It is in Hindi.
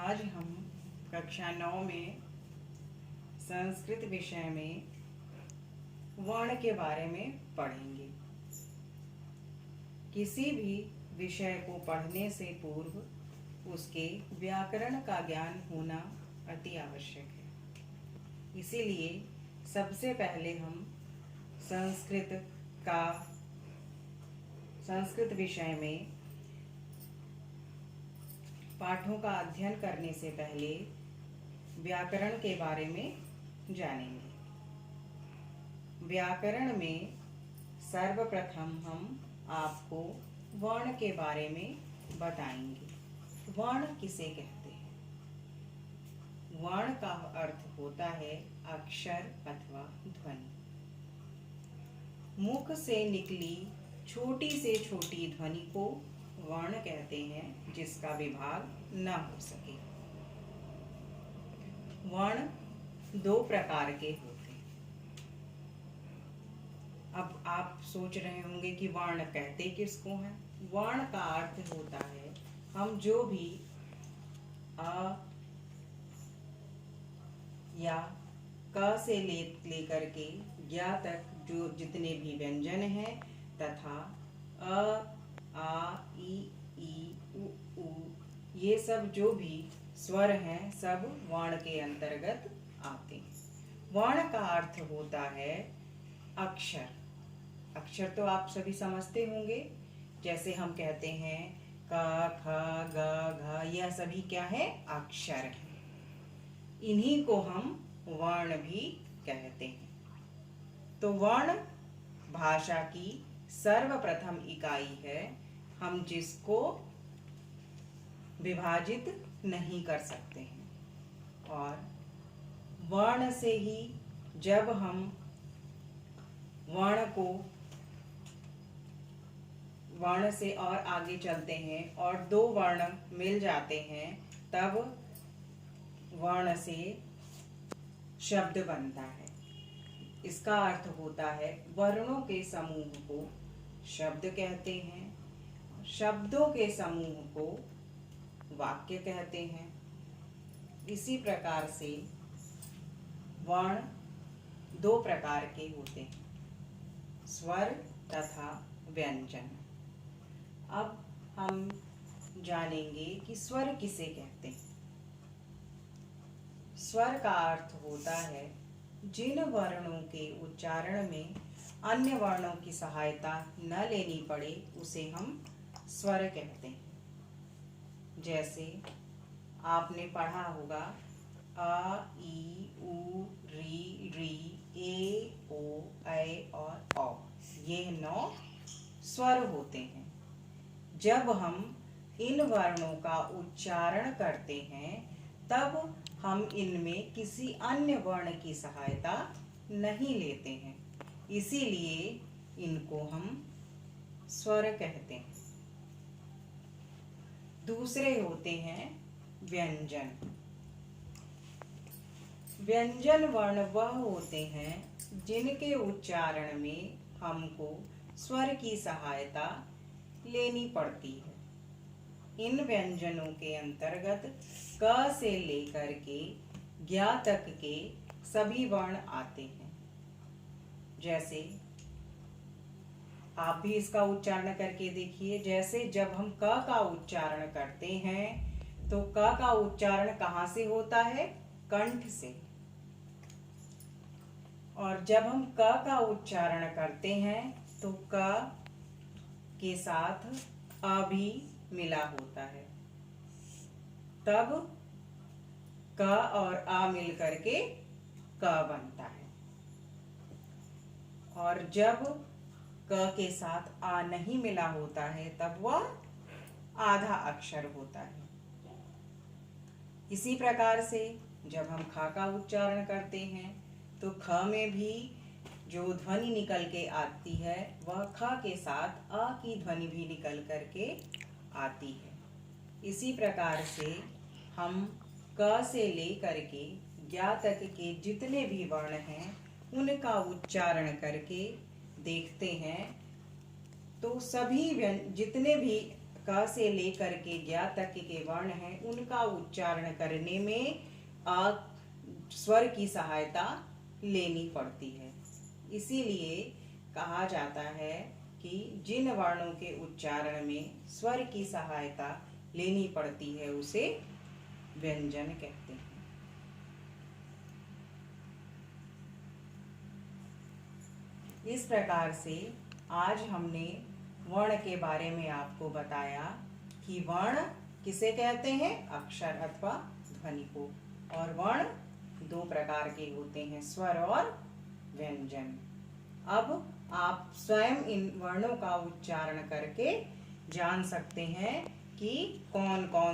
आज हम कक्षा 9 में संस्कृत विषय में वर्ण के बारे में पढ़ेंगे। किसी भी विषय को पढ़ने से पूर्व उसके व्याकरण का ज्ञान होना अति आवश्यक है। इसीलिए सबसे पहले हम संस्कृत विषय में पाठों का अध्ययन करने से पहले व्याकरण के बारे में जानेंगे। व्याकरण में सर्वप्रथम हम आपको वर्ण के बारे में बताएंगे। वर्ण किसे कहते हैं? वर्ण का अर्थ होता है अक्षर अथवा ध्वनि। मुख से निकली छोटी से छोटी ध्वनि को वर्ण कहते हैं, जिसका विभाग न हो सके। वर्ण दो प्रकार के होते हैं। अब आप सोच रहे होंगे कि वर्ण कहते किसको हैं? वर्ण का अर्थ होता है हम जो भी अ या क से लेकर के ज्ञ तक जो जितने भी व्यंजन हैं तथा अ आ ई उ ये सब जो भी स्वर हैं सब वर्ण के अंतर्गत आते हैं। वर्ण का अर्थ होता है अक्षर। अक्षर तो आप सभी समझते होंगे। जैसे हम कहते हैं क ख ग घ, यह सभी क्या है? अक्षर हैं। इन्हीं को हम वर्ण भी कहते हैं। तो वर्ण भाषा की सर्वप्रथम इकाई है, हम जिसको विभाजित नहीं कर सकते हैं। और वर्ण से ही जब हम वर्ण से और आगे चलते हैं और दो वर्ण मिल जाते हैं, तब वर्ण से शब्द बनता है। इसका अर्थ होता है वर्णों के समूह को शब्द कहते हैं, शब्दों के समूह को वाक्य कहते हैं। इसी प्रकार से वर्ण दो प्रकार के होते हैं, स्वर तथा व्यंजन। अब हम जानेंगे कि स्वर किसे कहते हैं। स्वर का अर्थ होता है जिन वर्णों के उच्चारण में अन्य वर्णों की सहायता न लेनी पड़े उसे हम स्वर कहते हैं। जैसे आपने पढ़ा होगा अ ई उ री री ए ओ ऐ और औ, ये 9 स्वर होते हैं। जब हम इन वर्णों का उच्चारण करते हैं तब हम इनमें किसी अन्य वर्ण की सहायता नहीं लेते हैं, इसीलिए इनको हम स्वर कहते हैं। दूसरे होते हैं व्यंजन। व्यंजन वर्ण वह होते हैं जिनके उच्चारण में हमको स्वर की सहायता लेनी पड़ती है। इन व्यंजनों के अंतर्गत क से लेकर के ज्ञ तक के सभी वर्ण आते हैं। जैसे आप भी इसका उच्चारण करके देखिए। जैसे जब हम क का उच्चारण करते हैं तो क का उच्चारण कहाँ से होता है? कंठ से। और जब हम क का उच्चारण करते हैं तो क के साथ अ भी मिला होता है, तब क और आ मिल करके क बनता है। और जब क के साथ आ नहीं मिला होता है तब वह आधा अक्षर होता है। इसी प्रकार से जब हम ख का उच्चारण करते हैं तो ख में भी जो ध्वनि निकल के आती है वह ख के साथ अ की ध्वनि भी निकल करके आती है। इसी प्रकार से हम क से लेकर के ज्ञ तक के जितने भी वर्ण हैं उनका उच्चारण करके देखते हैं तो सभी जितने भी क से लेकर के ज्ञ तक के वर्ण हैं उनका उच्चारण करने में अ स्वर की सहायता लेनी पड़ती है। इसीलिए कहा जाता है कि जिन वर्णों के उच्चारण में स्वर की सहायता लेनी पड़ती है उसे व्यंजन कहते हैं। इस प्रकार से आज हमने वर्ण के बारे में आपको बताया कि वर्ण किसे कहते हैं, अक्षर अथवा ध्वनि को, और वर्ण दो प्रकार के होते हैं, स्वर और व्यंजन। अब आप स्वयं इन वर्णों का उच्चारण करके जान सकते हैं कि कौन कौन